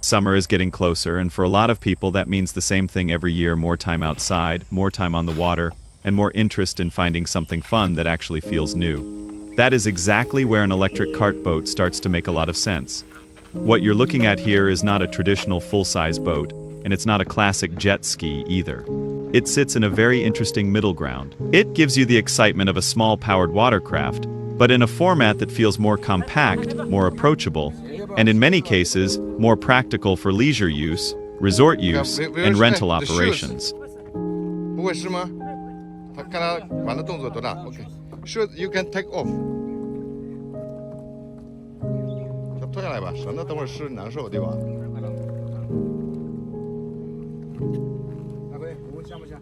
Summer is getting closer, and for a lot of people that means the same thing every year: more time outside, more time on the water, and more interest in finding something fun that actually feels new. That is exactly where an electric cart boat starts to make a lot of sense. What you're looking at here is not a traditional full-size boat, and it's not a classic jet ski either. It sits in a very interesting middle ground. It gives you the excitement of a small powered watercraft, but in a format that feels more compact, more approachable, and in many cases, more practical for leisure use, resort use, and rental operations. 不会湿吗？他看他玩的动作多大 ？OK， Should you can take off。它脱下来吧，省得等会儿湿难受，对吧？大辉，我想不想？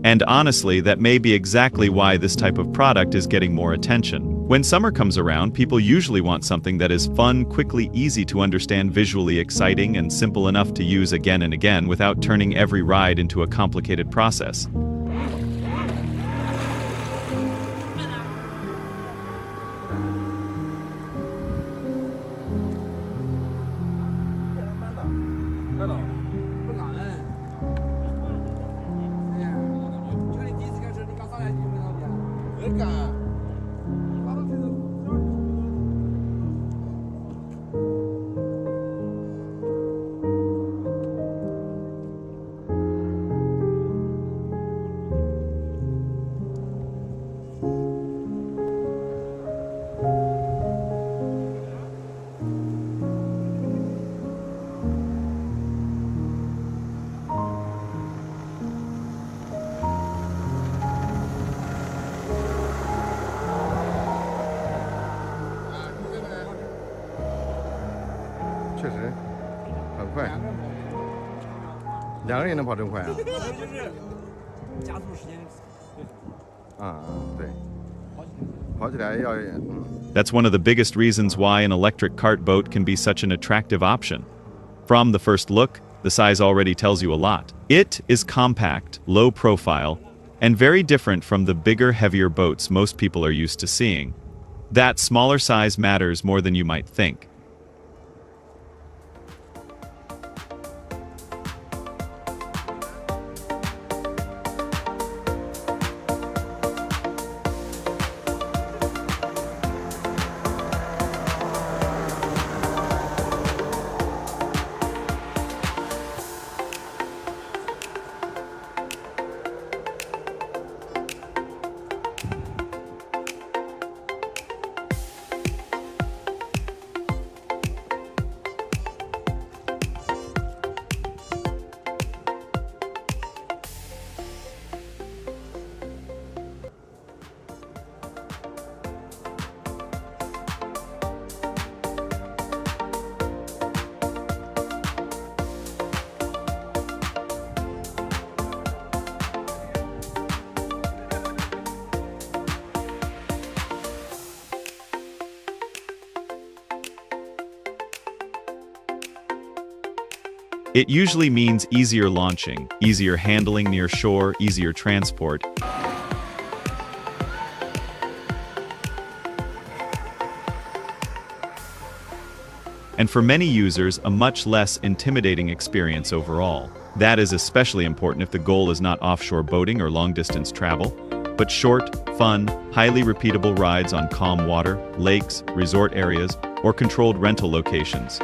And honestly, that may be exactly why this type of product is getting more attention. When summer comes around, people usually want something that is fun, quickly easy to understand, visually exciting, and simple enough to use again and again without turning every ride into a complicated process.确实很快，两个人也能跑这么快啊？就是加速时间。对，跑起来要。That's one of the biggest reasons why an electric cart boat can be such an attractive option. From the first look, the size already tells you a lot. It is compact, low profile, and very different from the bigger, heavier boats most people are used to seeing. That smaller size matters more than you might think. It usually means easier launching, easier handling near shore, easier transport. And for many users, a much less intimidating experience overall. That is especially important if the goal is not offshore boating or long-distance travel, but short, fun, highly repeatable rides on calm water, lakes, resort areas, or controlled rental locations.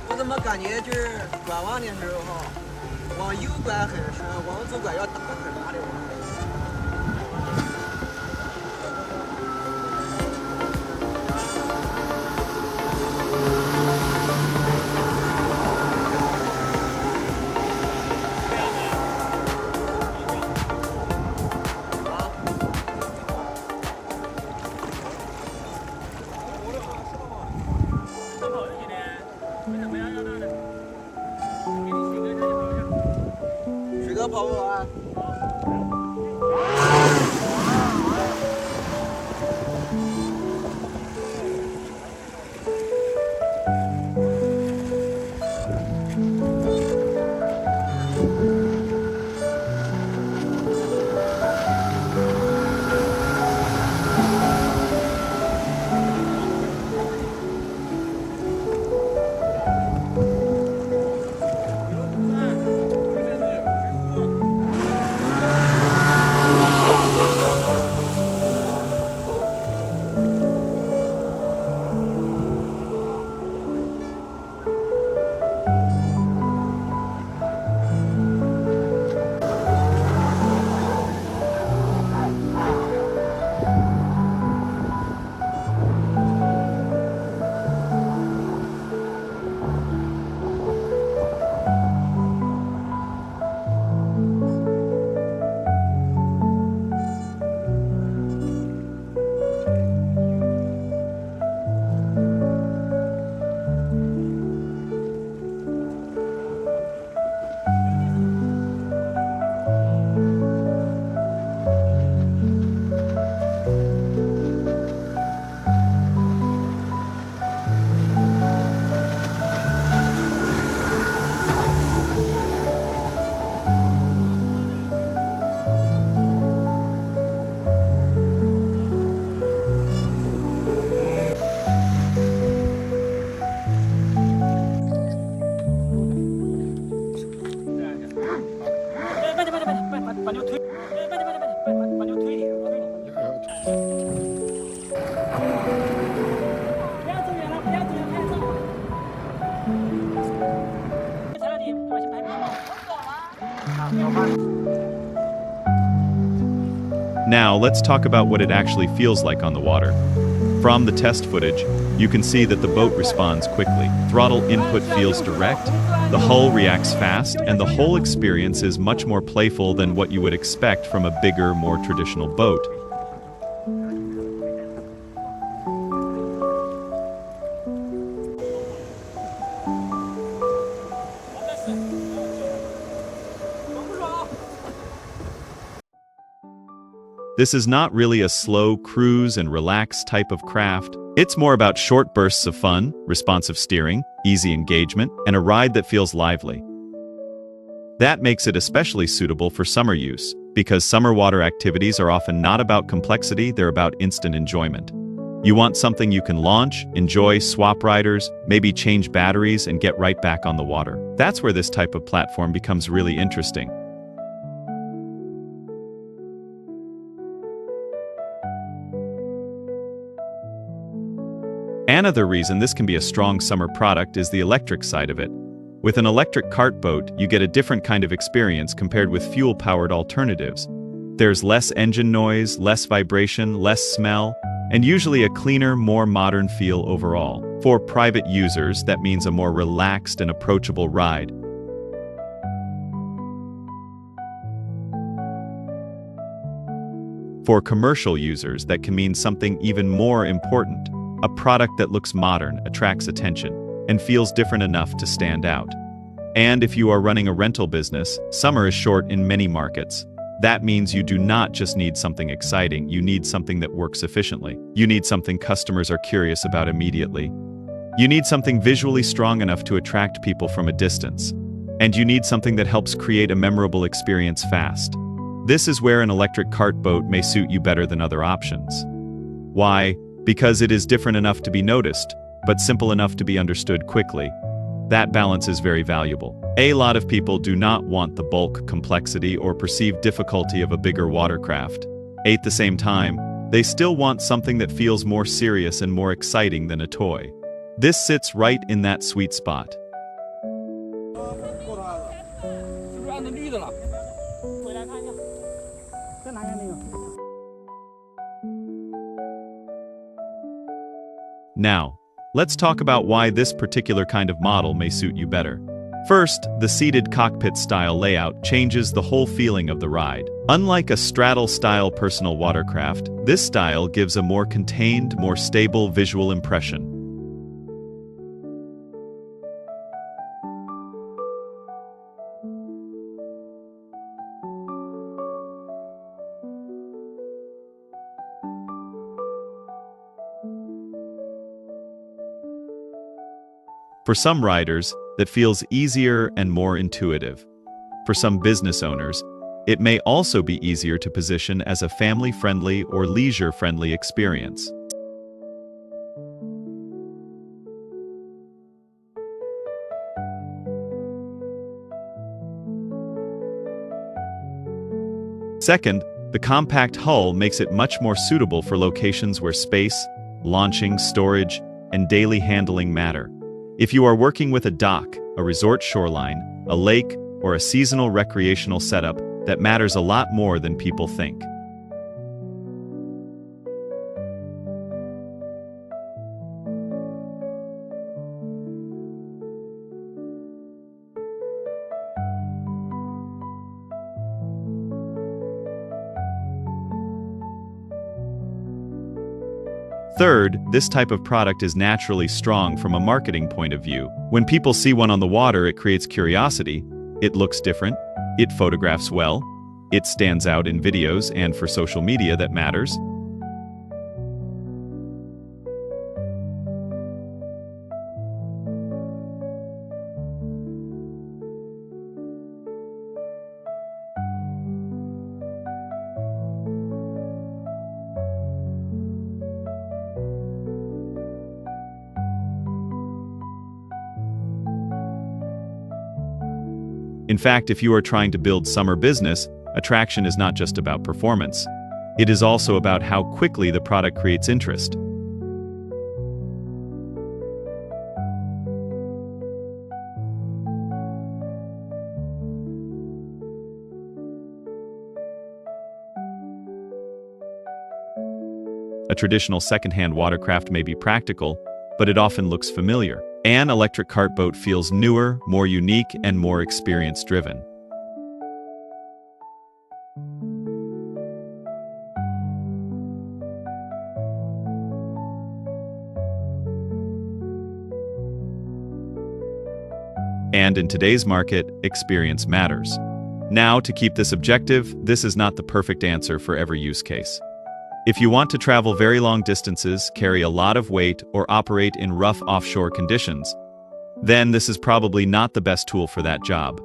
我怎么感觉就是转弯的时候哈，往右拐很深，往左拐要打得很大的弯。水哥跑不跑啊？把牛推，把牛推里，推里。不要走远了，不要走远，拍照。踩到底，对吧？先拍拍。好，走吧。Now, let's talk about what it actually feels like on the water. From the test footage, you can see that the boat responds quickly. Throttle input feels direct, the hull reacts fast, and the whole experience is much more playful than what you would expect from a bigger, more traditional boat. This is not really a slow, cruise and relax type of craft. It's more about short bursts of fun, responsive steering, easy engagement, and a ride that feels lively. That makes it especially suitable for summer use, because summer water activities are often not about complexity, they're about instant enjoyment. You want something you can launch, enjoy, swap riders, maybe change batteries and get right back on the water. That's where this type of platform becomes really interesting. Another reason this can be a strong summer product is the electric side of it. With an electric cart boat, you get a different kind of experience compared with fuel-powered alternatives. There's less engine noise, less vibration, less smell, and usually a cleaner, more modern feel overall. For private users, that means a more relaxed and approachable ride. For commercial users, that can mean something even more important. A product that looks modern, attracts attention, and feels different enough to stand out. And if you are running a rental business, summer is short in many markets. That means you do not just need something exciting, you need something that works efficiently. You need something customers are curious about immediately. You need something visually strong enough to attract people from a distance. And you need something that helps create a memorable experience fast. This is where an electric cart boat may suit you better than other options. Why? Because it is different enough to be noticed, but simple enough to be understood quickly. That balance is very valuable. A lot of people do not want the bulk, complexity, or perceived difficulty of a bigger watercraft. At the same time, they still want something that feels more serious and more exciting than a toy. This sits right in that sweet spot. Now, let's talk about why this particular kind of model may suit you better. First, the seated cockpit-style layout changes the whole feeling of the ride. Unlike a straddle-style personal watercraft, this style gives a more contained, more stable visual impression. For some riders, that feels easier and more intuitive. For some business owners, it may also be easier to position as a family-friendly or leisure-friendly experience. Second, the compact hull makes it much more suitable for locations where space, launching, storage, and daily handling matter. If you are working with a dock, a resort shoreline, a lake, or a seasonal recreational setup, that matters a lot more than people think. Third, this type of product is naturally strong from a marketing point of view. When people see one on the water, it creates curiosity. It looks different. It photographs well. It stands out in videos and for social media that matters. In fact, if you are trying to build summer business, attraction is not just about performance. It is also about how quickly the product creates interest. A traditional second-hand watercraft may be practical, but it often looks familiar. An electric cart boat feels newer, more unique, and more experience-driven. And in today's market, experience matters. Now, to keep this objective, this is not the perfect answer for every use case. If you want to travel very long distances, carry a lot of weight, or operate in rough offshore conditions, then this is probably not the best tool for that job.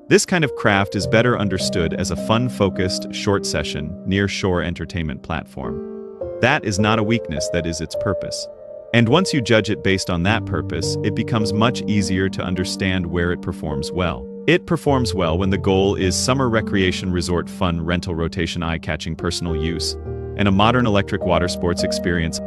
This kind of craft is better understood as a fun-focused, short-session, near-shore entertainment platform. That is not a weakness, that is its purpose. And once you judge it based on that purpose, it becomes much easier to understand where it performs well. It performs well when the goal is summer recreation resort fun rental rotation eye-catching personal use, and a modern electric water sports experience.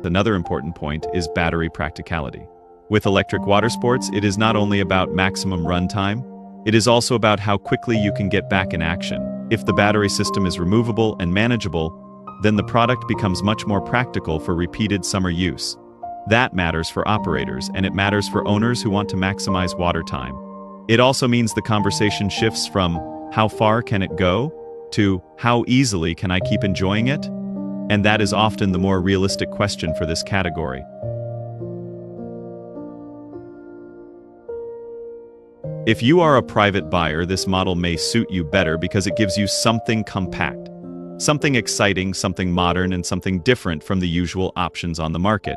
Another important point is battery practicality. With electric water sports, it is not only about maximum runtime, it is also about how quickly you can get back in action. If the battery system is removable and manageable, then the product becomes much more practical for repeated summer use. That matters for operators, and it matters for owners who want to maximize water time. It also means the conversation shifts from how far can it go to how easily can I keep enjoying it? And that is often the more realistic question for this category. If you are a private buyer, this model may suit you better because it gives you something compact, something exciting, something modern, and something different from the usual options on the market.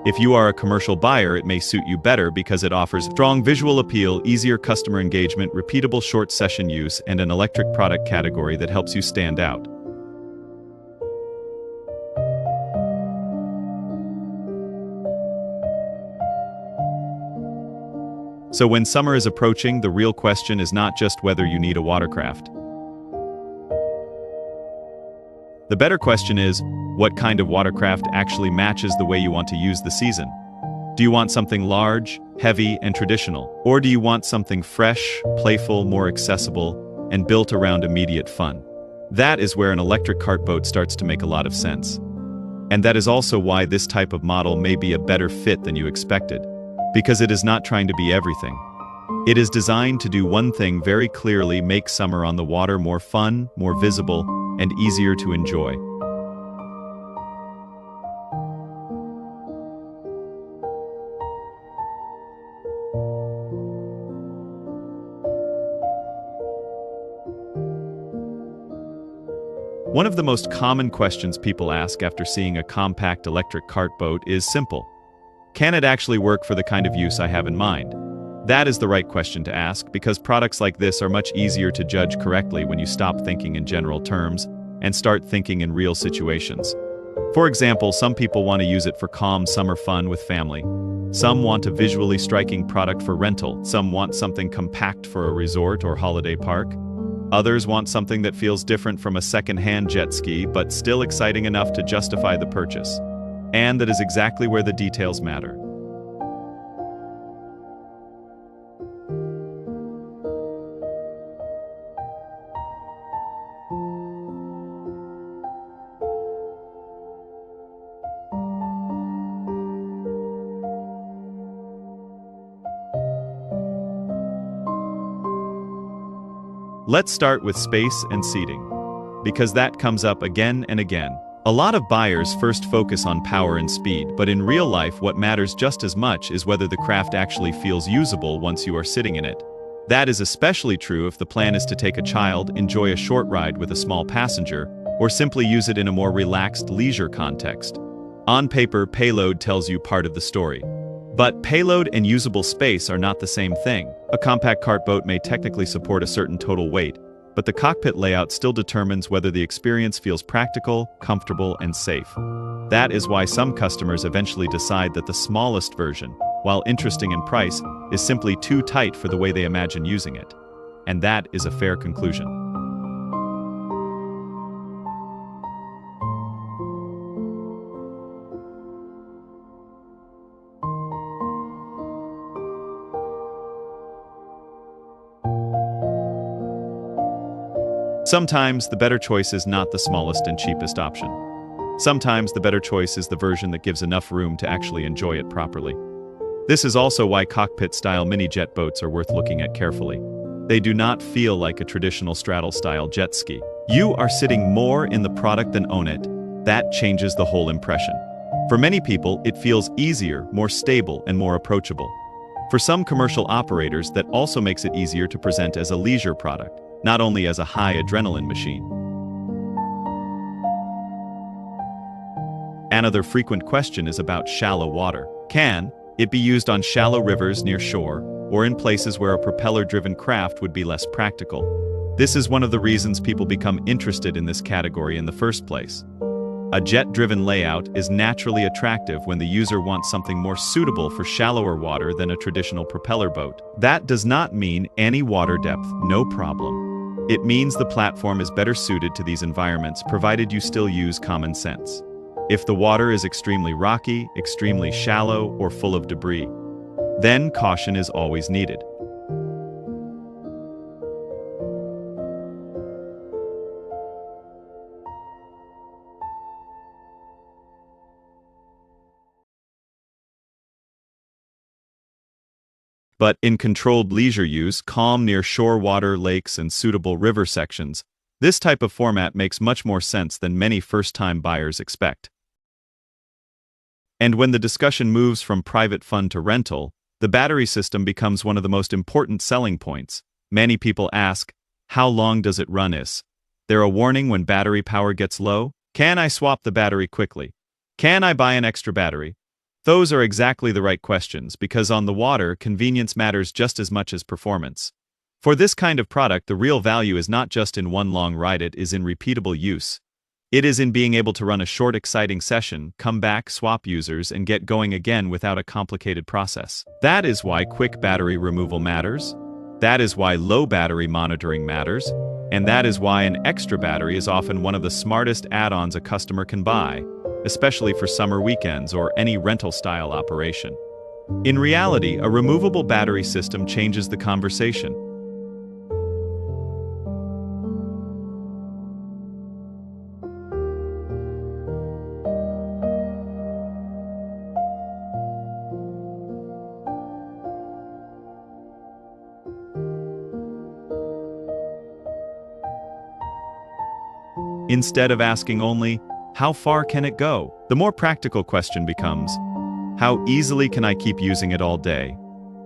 If you are a commercial buyer, it may suit you better because it offers strong visual appeal, easier customer engagement, repeatable short session use, and an electric product category that helps you stand out. So when summer is approaching, the real question is not just whether you need a watercraft. The better question is, what kind of watercraft actually matches the way you want to use the season? Do you want something large, heavy, and traditional? Or do you want something fresh, playful, more accessible, and built around immediate fun? That is where an electric cart boat starts to make a lot of sense. And that is also why this type of model may be a better fit than you expected, because it is not trying to be everything. It is designed to do one thing very clearly: make summer on the water more fun, more visible, and easier to enjoy. One of the most common questions people ask after seeing a compact electric cart boat is simple. Can it actually work for the kind of use I have in mind? That is the right question to ask, because products like this are much easier to judge correctly when you stop thinking in general terms and start thinking in real situations. For example, some people want to use it for calm summer fun with family. Some want a visually striking product for rental. Some want something compact for a resort or holiday park. Others want something that feels different from a second-hand jet ski, but still exciting enough to justify the purchase. And that is exactly where the details matter. Let's start with space and seating, because that comes up again and again. A lot of buyers first focus on power and speed, but in real life what matters just as much is whether the craft actually feels usable once you are sitting in it. That is especially true if the plan is to take a child, enjoy a short ride with a small passenger, or simply use it in a more relaxed leisure context. On paper, payload tells you part of the story. But payload and usable space are not the same thing. A compact cart boat may technically support a certain total weight, but the cockpit layout still determines whether the experience feels practical, comfortable, and safe. That is why some customers eventually decide that the smallest version, while interesting in price, is simply too tight for the way they imagine using it. And that is a fair conclusion. Sometimes the better choice is not the smallest and cheapest option. Sometimes the better choice is the version that gives enough room to actually enjoy it properly. This is also why cockpit-style mini-jet boats are worth looking at carefully. They do not feel like a traditional straddle-style jet ski. You are sitting more in the product than own it. That changes the whole impression. For many people, it feels easier, more stable, and more approachable. For some commercial operators, that also makes it easier to present as a leisure product, not only as a high adrenaline machine. Another frequent question is about shallow water. Can it be used on shallow rivers near shore, or in places where a propeller-driven craft would be less practical? This is one of the reasons people become interested in this category in the first place. A jet-driven layout is naturally attractive when the user wants something more suitable for shallower water than a traditional propeller boat. That does not mean any water depth, no problem. It means the platform is better suited to these environments, provided you still use common sense. If the water is extremely rocky, extremely shallow, or full of debris, then caution is always needed. But in controlled leisure use, calm near shore water, lakes, and suitable river sections, this type of format makes much more sense than many first-time buyers expect. And when the discussion moves from private fun to rental, the battery system becomes one of the most important selling points. Many people ask, how long does it run? Is there a warning when battery power gets low? Can I swap the battery quickly? Can I buy an extra battery? Those are exactly the right questions, because on the water, convenience matters just as much as performance. For this kind of product, the real value is not just in one long ride, it is in repeatable use. It is in being able to run a short, exciting session, come back, swap users, and get going again without a complicated process. That is why quick battery removal matters. That is why low battery monitoring matters. And that is why an extra battery is often one of the smartest add-ons a customer can buy, especially for summer weekends or any rental-style operation. In reality, a removable battery system changes the conversation. Instead of asking only, how far can it go? The more practical question becomes, how easily can I keep using it all day?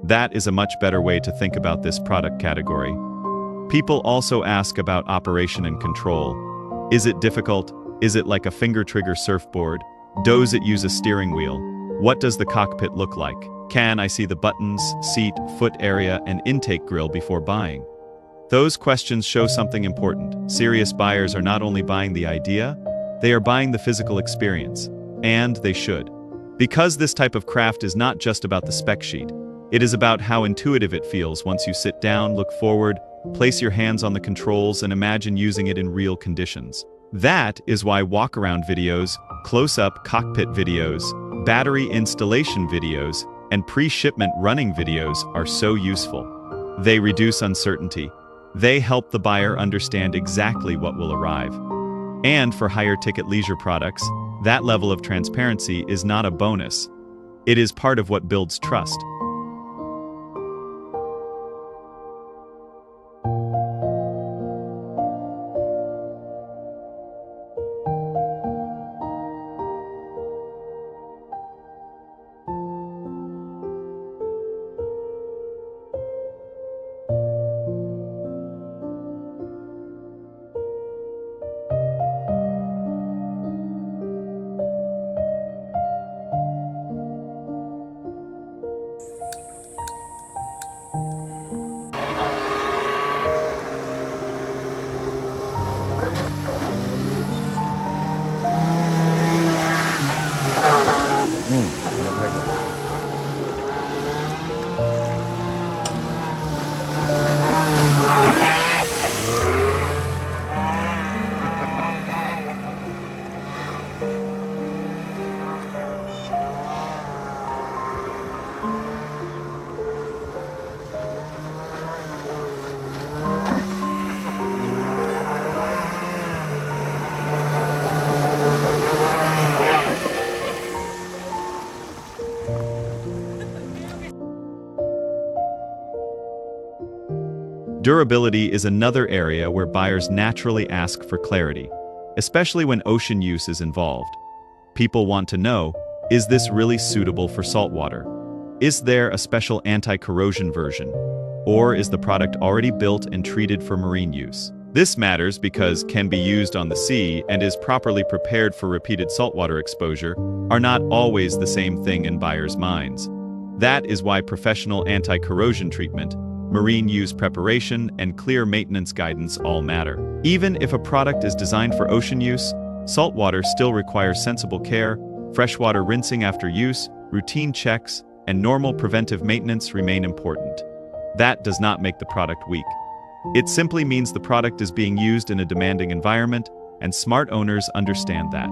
That is a much better way to think about this product category. People also ask about operation and control. Is it difficult? Is it like a finger trigger surfboard? Does it use a steering wheel? What does the cockpit look like? Can I see the buttons, seat, foot area, and intake grille before buying? Those questions show something important. Serious buyers are not only buying the idea, they are buying the physical experience. And they should. Because this type of craft is not just about the spec sheet. It is about how intuitive it feels once you sit down, look forward, place your hands on the controls, and imagine using it in real conditions. That is why walk-around videos, close-up cockpit videos, battery installation videos, and pre-shipment running videos are so useful. They reduce uncertainty. They help the buyer understand exactly what will arrive. And for higher-ticket leisure products, that level of transparency is not a bonus. It is part of what builds trust. Durability is another area where buyers naturally ask for clarity, especially when ocean use is involved. People want to know, is this really suitable for saltwater? Is there a special anti-corrosion version? Or is the product already built and treated for marine use? This matters because can be used on the sea and is properly prepared for repeated saltwater exposure are not always the same thing in buyers' minds. That is why professional anti-corrosion treatment, marine use preparation, and clear maintenance guidance all matter. Even if a product is designed for ocean use, saltwater still requires sensible care, freshwater rinsing after use, routine checks, and normal preventive maintenance remain important. That does not make the product weak. It simply means the product is being used in a demanding environment, and smart owners understand that.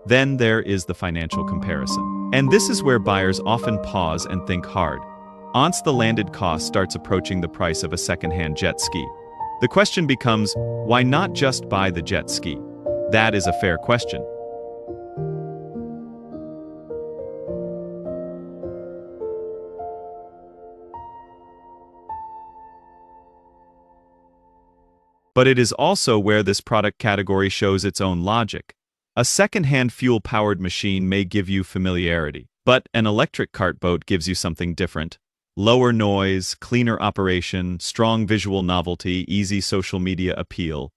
Then there is the financial comparison. And this is where buyers often pause and think hard. Once the landed cost starts approaching the price of a second-hand jet ski, the question becomes, why not just buy the jet ski? That is a fair question. But it is also where this product category shows its own logic. A second-hand fuel-powered machine may give you familiarity, but an electric cart boat gives you something different. Lower noise, cleaner operation, strong visual novelty, easy social media appeal,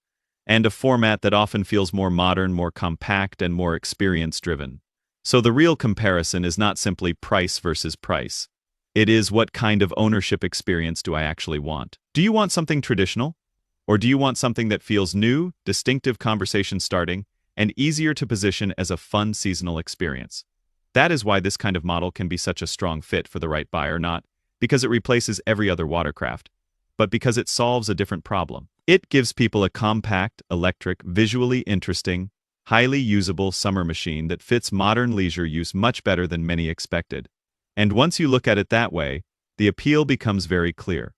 and a format that often feels more modern, more compact, and more experience-driven. So the real comparison is not simply price versus price. It is, what kind of ownership experience do I actually want? Do you want something traditional? Or do you want something that feels new, distinctive conversation starting, and easier to position as a fun seasonal experience? That is why this kind of model can be such a strong fit for the right buyer, not because it replaces every other watercraft, but because it solves a different problem. It gives people a compact, electric, visually interesting, highly usable summer machine that fits modern leisure use much better than many expected. And once you look at it that way, the appeal becomes very clear.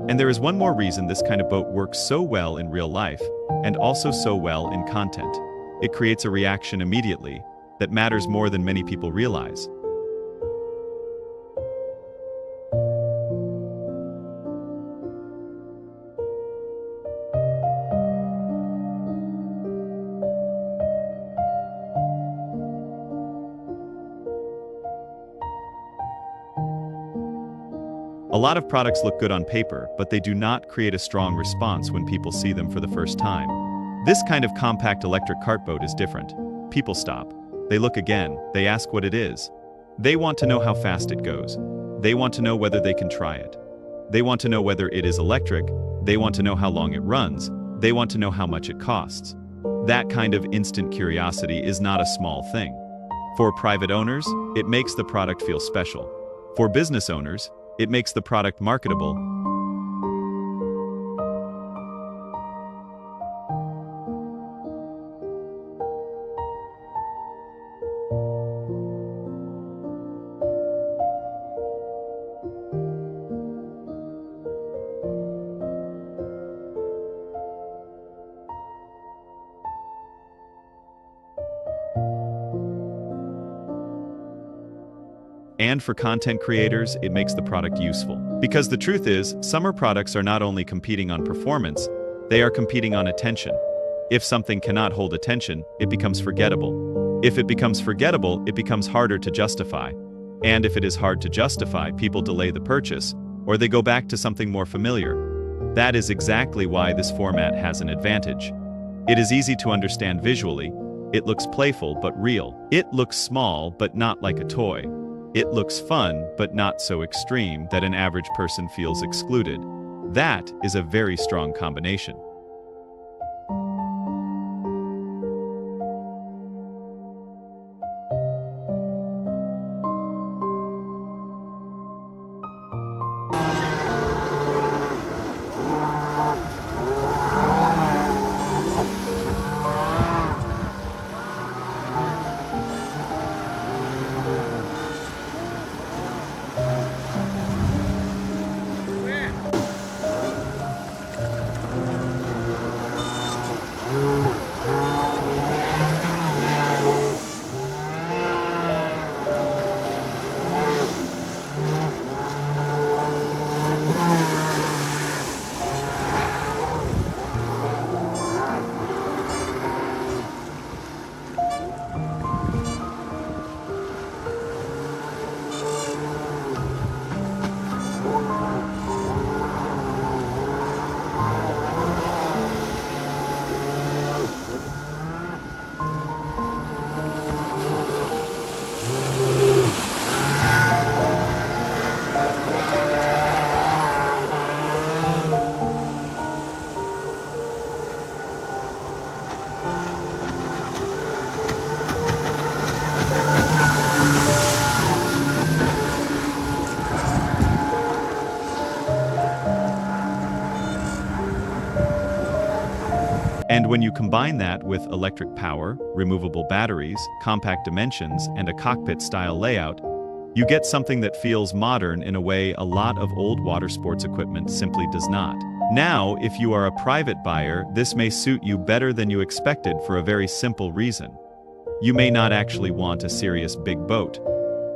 And there is one more reason this kind of boat works so well in real life, and also so well in content. It creates a reaction immediately that matters more than many people realize. A lot of products look good on paper, but they do not create a strong response when people see them for the first time. This kind of compact electric cart boat is different. People stop. They look again. They ask what it is. They want to know how fast it goes. They want to know whether they can try it. They want to know whether it is electric. They want to know how long it runs. They want to know how much it costs. That kind of instant curiosity is not a small thing. For private owners, it makes the product feel special. For business owners, it makes the product marketable. And for content creators, it makes the product useful. Because the truth is, summer products are not only competing on performance, they are competing on attention. If something cannot hold attention, it becomes forgettable. If it becomes forgettable, it becomes harder to justify. And if it is hard to justify, people delay the purchase, or they go back to something more familiar. That is exactly why this format has an advantage. It is easy to understand visually. It looks playful but real. It looks small but not like a toy. It looks fun, but not so extreme that an average person feels excluded. That is a very strong combination. And when you combine that with electric power, removable batteries, compact dimensions, and a cockpit-style layout, you get something that feels modern in a way a lot of old water sports equipment simply does not. Now, if you are a private buyer, this may suit you better than you expected for a very simple reason. You may not actually want a serious big boat.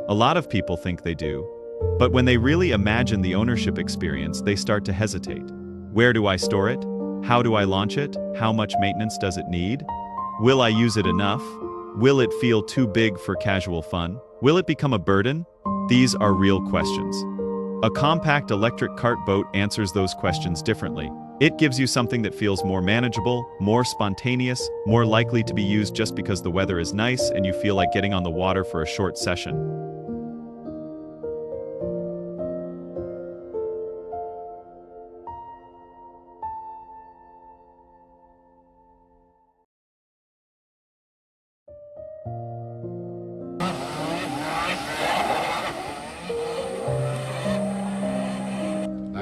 A lot of people think they do. But when they really imagine the ownership experience, they start to hesitate. Where do I store it? How do I launch it? How much maintenance does it need? Will I use it enough? Will it feel too big for casual fun? Will it become a burden? These are real questions. A compact electric cart boat answers those questions differently. It gives you something that feels more manageable, more spontaneous, more likely to be used just because the weather is nice and you feel like getting on the water for a short session.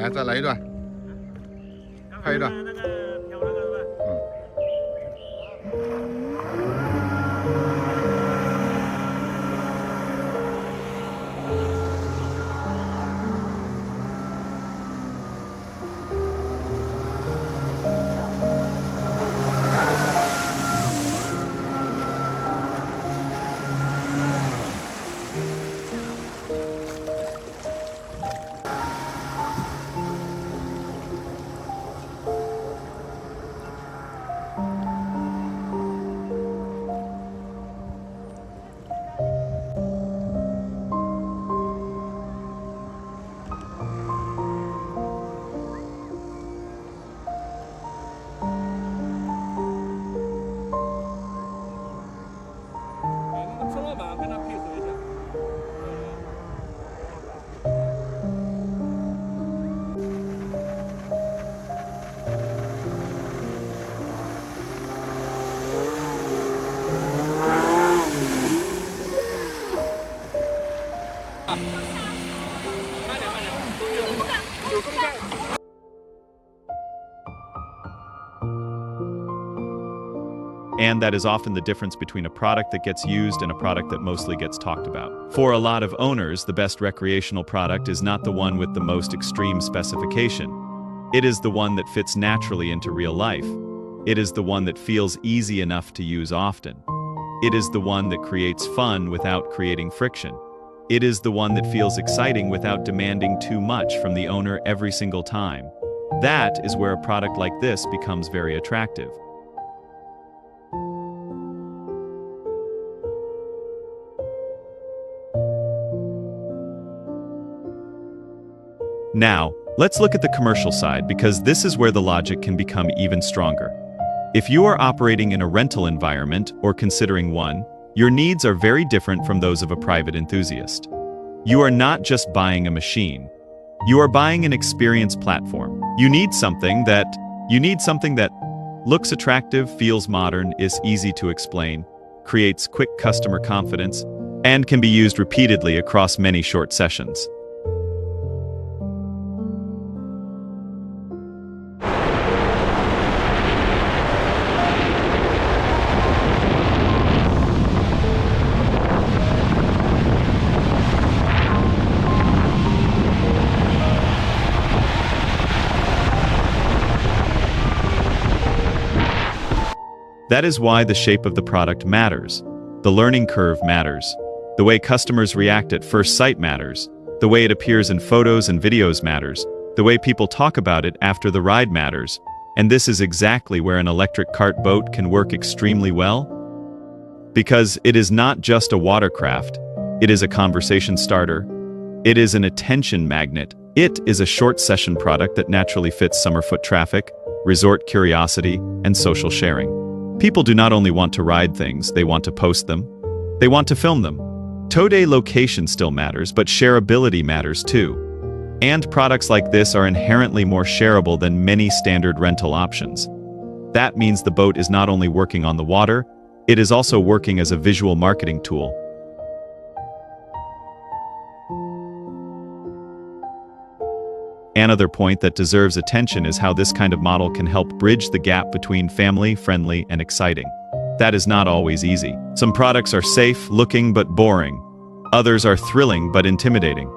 来，再来一段，拍一段。那个表那个是吧？ And that is often the difference between a product that gets used and a product that mostly gets talked about. For a lot of owners, the best recreational product is not the one with the most extreme specification. It is the one that fits naturally into real life. It is the one that feels easy enough to use often. It is the one that creates fun without creating friction. It is the one that feels exciting without demanding too much from the owner every single time. That is where a product like this becomes very attractive. Now, let's look at the commercial side because this is where the logic can become even stronger. If you are operating in a rental environment or considering one, your needs are very different from those of a private enthusiast. You are not just buying a machine. You are buying an experience platform. You need something that looks attractive, feels modern, is easy to explain, creates quick customer confidence, and can be used repeatedly across many short sessions. That is why the shape of the product matters. The learning curve matters. The way customers react at first sight matters. The way it appears in photos and videos matters. The way people talk about it after the ride matters. And this is exactly where an electric cart boat can work extremely well. Because it is not just a watercraft. It is a conversation starter. It is an attention magnet. It is a short session product that naturally fits summer foot traffic, resort curiosity, and social sharing. People do not only want to ride things, they want to post them. They want to film them. Tow day location still matters, but shareability matters too. And products like this are inherently more shareable than many standard rental options. That means the boat is not only working on the water, it is also working as a visual marketing tool. Another point that deserves attention is how this kind of model can help bridge the gap between family, friendly, and exciting. That is not always easy. Some products are safe looking but boring. Others are thrilling but intimidating.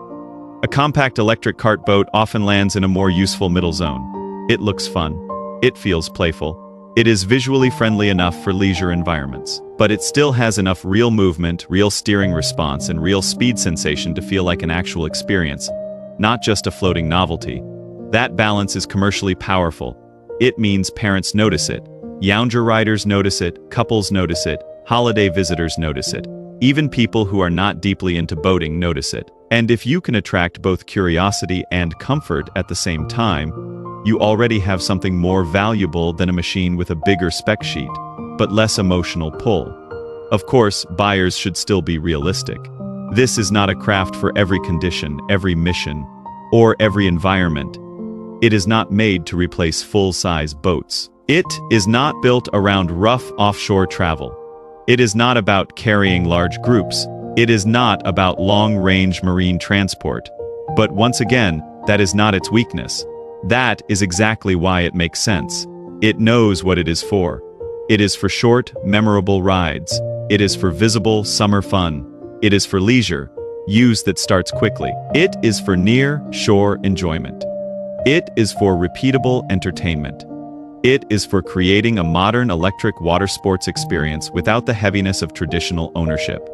A compact electric cart boat often lands in a more useful middle zone. It looks fun. It feels playful. It is visually friendly enough for leisure environments. But it still has enough real movement, real steering response, and real speed sensation to feel like an actual experience. Not just a floating novelty. That balance is commercially powerful. It means parents notice it. Younger riders notice it, couples notice it, holiday visitors notice it. Even people who are not deeply into boating notice it. And if you can attract both curiosity and comfort at the same time, you already have something more valuable than a machine with a bigger spec sheet, but less emotional pull. Of course, buyers should still be realistic. This is not a craft for every condition, every mission, or every environment. It is not made to replace full-size boats. It is not built around rough offshore travel. It is not about carrying large groups. It is not about long-range marine transport. But once again, that is not its weakness. That is exactly why it makes sense. It knows what it is for. It is for short, memorable rides. It is for visible, summer fun. It is for leisure, use that starts quickly. It is for near-shore enjoyment. It is for repeatable entertainment. It is for creating a modern electric water sports experience without the heaviness of traditional ownership.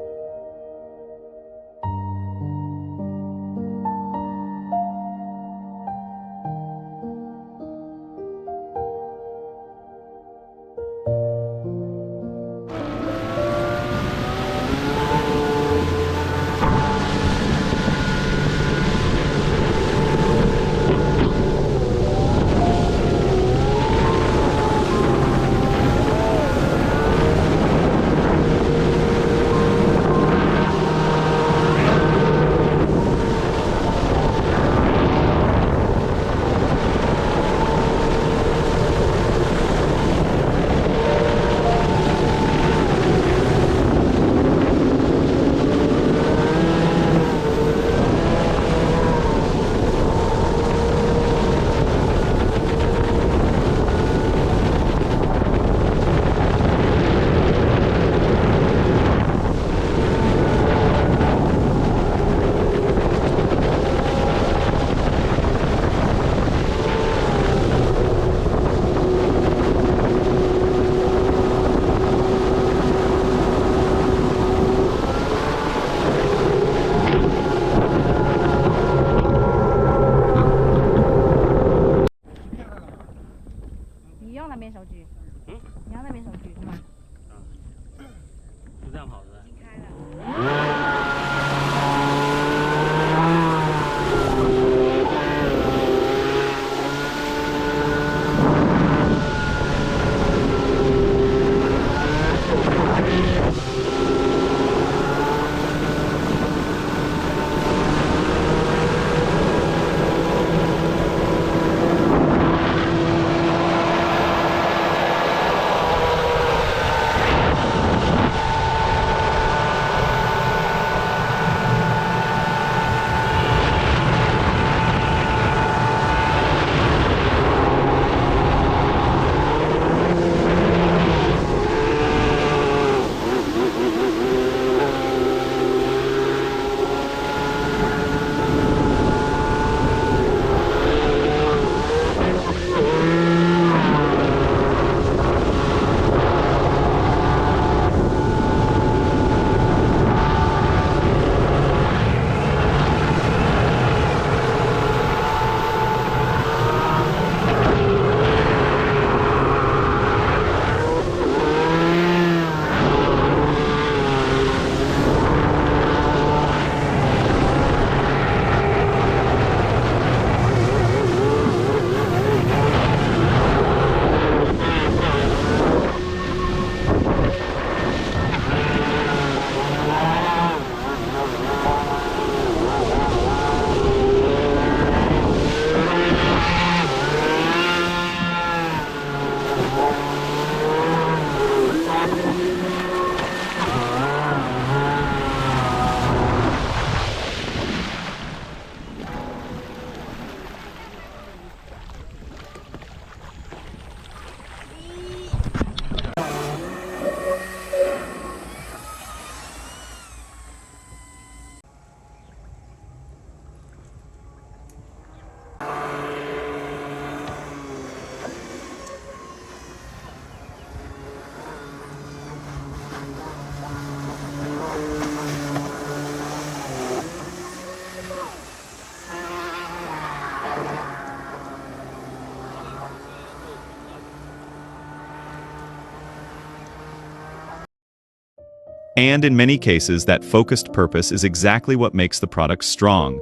And in many cases, that focused purpose is exactly what makes the product strong.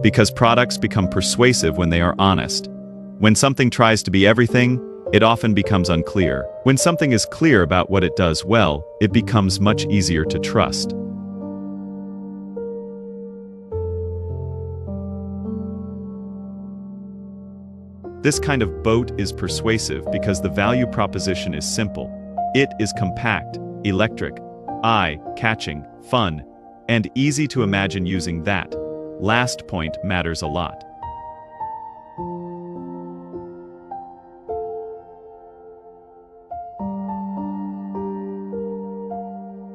Because products become persuasive when they are honest. When something tries to be everything, it often becomes unclear. When something is clear about what it does well, it becomes much easier to trust. This kind of boat is persuasive because the value proposition is simple. It is compact, electric, eye-catching, fun, and easy to imagine using. That last point matters a lot.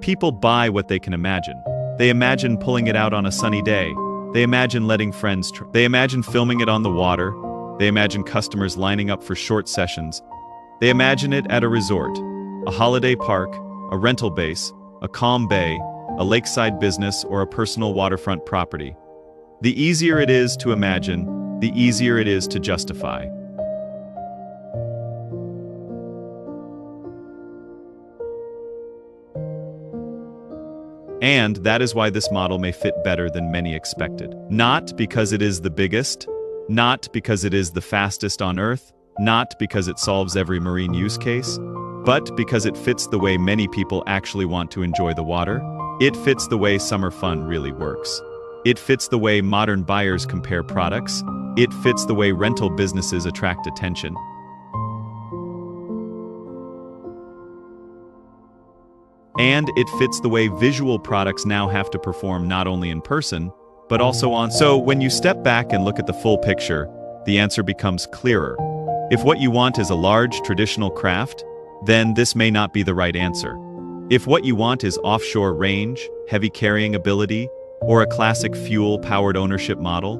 People buy what they can imagine. They imagine pulling it out on a sunny day. They imagine letting friends they imagine filming it on the water. They imagine customers lining up for short sessions. They imagine it at a resort, a holiday park, a rental base, a calm bay, a lakeside business, or a personal waterfront property. The easier it is to imagine, the easier it is to justify. And that is why this model may fit better than many expected. Not because it is the biggest, not because it is the fastest on Earth, not because it solves every marine use case, but because it fits the way many people actually want to enjoy the water. It fits the way summer fun really works. It fits the way modern buyers compare products. It fits the way rental businesses attract attention. And it fits the way visual products now have to perform not only in person, but also on. So when you step back and look at the full picture, the answer becomes clearer. If what you want is a large traditional craft, then this may not be the right answer. If what you want is offshore range, heavy carrying ability, or a classic fuel-powered ownership model,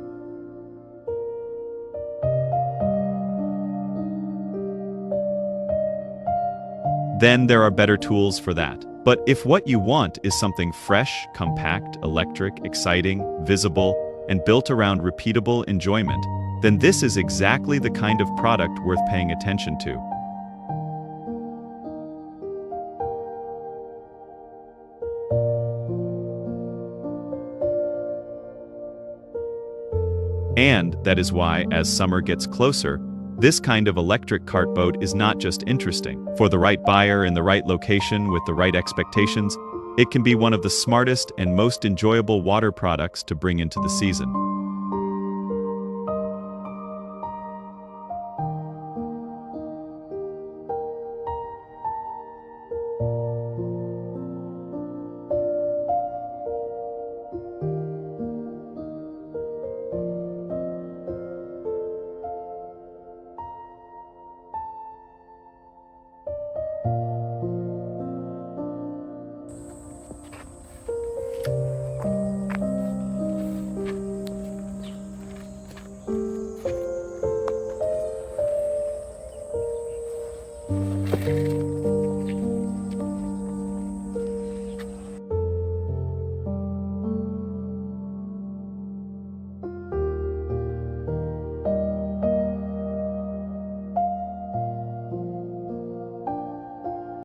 then there are better tools for that. But if what you want is something fresh, compact, electric, exciting, visible, and built around repeatable enjoyment, then this is exactly the kind of product worth paying attention to. And that is why, as summer gets closer, this kind of electric cart boat is not just interesting. For the right buyer in the right location with the right expectations, it can be one of the smartest and most enjoyable water products to bring into the season.